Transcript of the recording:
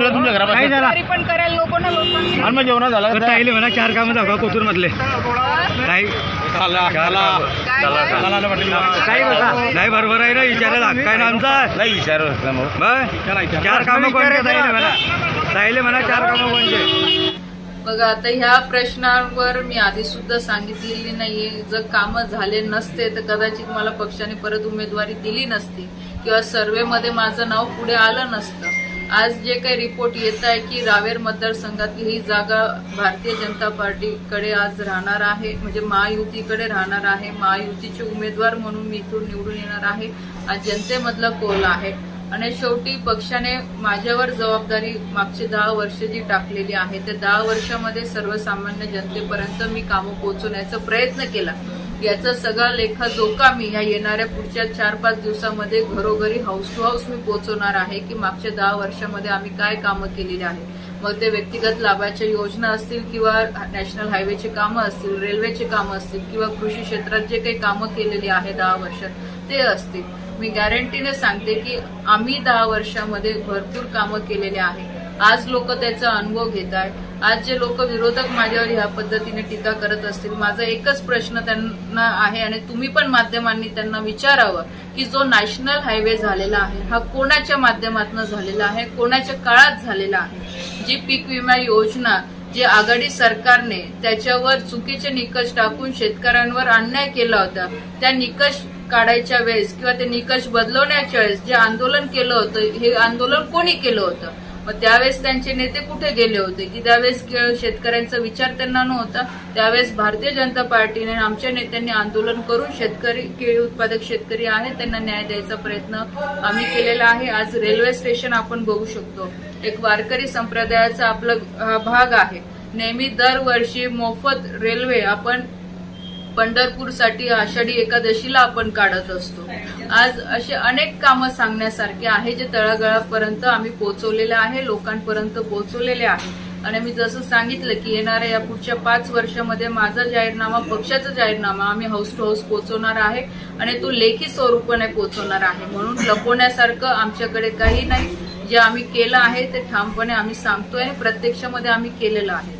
दिला तुमच्या घरापासून तरी पण करायला नको ना लोकांना. आणि मग जेवण झालं का? ताईले म्हणा 4 कामं दाखवा कोथरूड मधले. ताई काही नाही बरोबर आहे ना, विचारायला हक्क आहे ना आमचा. नाही विचार 4 कामं कोणते ताईले म्हणा, ताईले म्हणा 4 कामं कोणते. बघा आता ह्या प्रश्नावर मी आधी सुद्धा सांगितलेली नाहीये. जर कामं झाले नसते तर कदाचित मला पक्षाने परत उमेदवारी दिली नसती किंवा सर्व्हेमध्ये माझं नाव पुढे आलं नसतं. आज जे काही रिपोर्ट येत आहे की रावेर मतदारसंघातली ही जागा भारतीय जनता पार्टीकडे आज राहणार आहे, म्हणजे महायुतीकडे राहणार आहे. महायुतीचे उमेदवार म्हणून मी इथून निवडून येणार आहे. आज जनतेमधला कौल आहे आणि शेवटी पक्षाने माझ्यावर जबाबदारी मागचे 10 वर्ष जी टाकलेली आहे त्या 10 वर्षामध्ये सर्वसामान्य जनतेपर्यंत मी कामं पोहोचवण्याचा प्रयत्न केला. याचा सगळा लेखाजोखा मी ह्या येणाऱ्या पुढच्या 4-5 दिवसामध्ये घरोघरी हाऊस टू हाऊस मी पोहोचवणार आहे की मागच्या 10 वर्षामध्ये आम्ही काय कामं केलेली आहे. मग ते व्यक्तिगत लाभाच्या योजना असतील किंवा नॅशनल हायवेचे कामं असतील, रेल्वेचे कामं असतील किंवा कृषी क्षेत्रात जे काही कामं केलेली आहे 10 वर्षात ते असतील. मी गॅरंटीने सांगते की आम्ही 10 वर्षामध्ये भरपूर कामं केलेली आहे. आज लोक त्याचा अनुभव घेत आहेत. आज जे लोक विरोधक माझ्यावर ह्या पद्धतीने टीका करत असतील, माझा एकच प्रश्न त्यांना आहे आणि तुम्ही पण माध्यमांनी त्यांना विचारावं की जो नॅशनल हायवे झालेला आहे हा कोणाच्या माध्यमातून झालेला आहे, कोणाच्या काळात झालेला आहे. जी पीक विमा योजना जे आघाडी सरकारने त्याच्यावर चुकीचे निकष टाकून शेतकऱ्यांवर अन्याय केला होता, त्या निकष काढायच्या वेळेस किंवा ते निकष बदलवण्याच्या वेळेस जे आंदोलन केलं होतं हे आंदोलन कोणी केलं होतं. मग त्यावेळेस त्यांचे नेते कुठे गेले होते की त्यावेळेस शेतकऱ्यांचा विचार त्यांना नव्हता. त्यावेळेस भारतीय जनता पार्टीने आमच्या नेत्यांनी आंदोलन करून शेतकरी केळी उत्पादक शेतकरी आहेत त्यांना न्याय द्यायचा प्रयत्न आम्ही केलेला आहे. आज रेल्वे स्टेशन आपण बघू शकतो, एक वारकरी संप्रदायाचा आपला भाग आहे. नेहमी दरवर्षी मोफत रेल्वे आपण पंढरपूरसाठी आषाढी एकादशीला आपण काढत असतो. आज असे अनेक कामं सांगण्यासारखे आहे जे तळागाळापर्यंत आम्ही पोहोचवलेले आहे, लोकांपर्यंत पोहोचवलेले आहे. आणि मी जसं सांगितलं की येणाऱ्या या पुढच्या 5 वर्षामध्ये माझा जाहीरनामा, पक्षाचा जाहीरनामा आम्ही हाऊस टू हाऊस पोहोचवणार आहे आणि तो लेखी स्वरूपाने पोहोचवणार आहे. म्हणून लपवण्यासारखं आमच्याकडे काही नाही. जे आम्ही केलं आहे ते ठामपणे आम्ही सांगतोय आणि प्रत्यक्षामध्ये आम्ही केलेलं आहे.